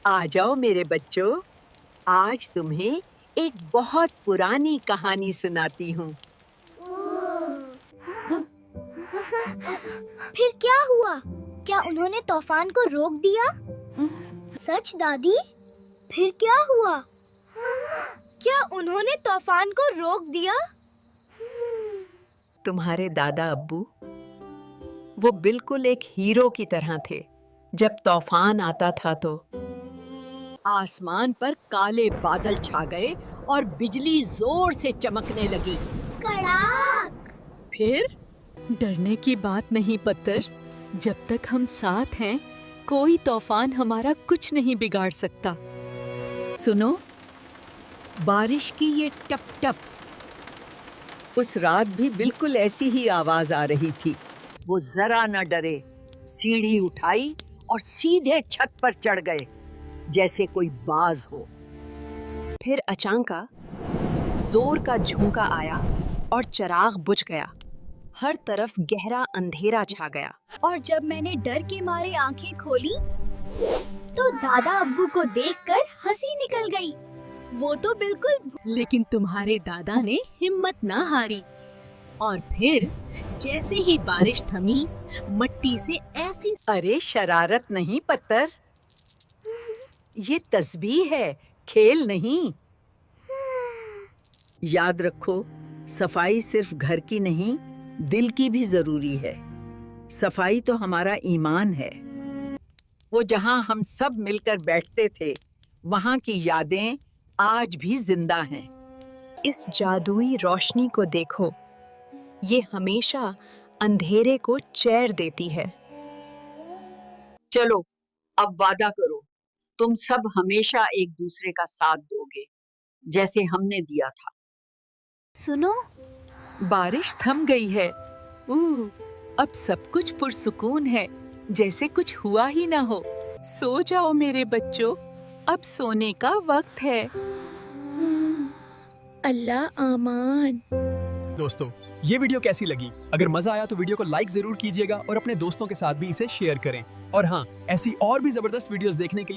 आ जाओ मेरे बच्चों, आज तुम्हें एक बहुत पुरानी कहानी सुनाती हूँ। फिर क्या हुआ? क्या उन्होंने तूफान को रोक दिया? सच दादी? फिर क्या हुआ? क्या उन्होंने तूफान को रोक दिया? तुम्हारे दादा अब्बू वो बिल्कुल एक हीरो की तरह थे। जब तूफान आता था तो आसमान पर काले बादल छा गए और बिजली जोर से चमकने लगी। कड़ाक! फिर डरने की बात नहीं पत्थर, जब तक हम साथ हैं कोई तूफान हमारा कुछ नहीं बिगाड़ सकता। सुनो, बारिश की ये टप टप, उस रात भी बिल्कुल ऐसी ही आवाज आ रही थी। वो जरा न डरे, सीढ़ी उठाई और सीधे छत पर चढ़ गए जैसे कोई बाज हो। फिर अचानक जोर का झोंका आया और चिराग बुझ गया। हर तरफ गहरा अंधेरा छा गया। और जब मैंने डर के मारे आंखें खोली, तो दादा अब्बू को देखकर हंसी निकल गई। वो तो बिल्कुल लेकिन तुम्हारे दादा ने हिम्मत ना हारी और फिर जैसे ही बारिश थमी, मट्टी से ऐसी अरे शरारत नहीं पत्थर, ये तस्बीह है, खेल नहीं। याद रखो, सफाई सिर्फ घर की नहीं, दिल की भी जरूरी है। सफाई तो हमारा ईमान है। वो जहां हम सब मिलकर बैठते थे, वहां की यादें आज भी जिंदा हैं। इस जादुई रोशनी को देखो, ये हमेशा अंधेरे को चैर देती है। चलो, अब वादा करो, तुम सब हमेशा एक दूसरे का साथ दोगे, जैसे हमने दिया था। सुनो, बारिश थम गई है। अब सब कुछ पुरसुकून है, जैसे कुछ हुआ ही ना हो। सो जाओ मेरे बच्चों, अब सोने का वक्त है। अल्लाह आमान। दोस्तों, ये वीडियो कैसी लगी? अगर मजा आया तो वीडियो को लाइक जरूर कीजिएगा और अपने दोस्तों के साथ भी इसे शेयर करें। और हाँ, ऐसी और भी जबरदस्त वीडियोस देखने के लिए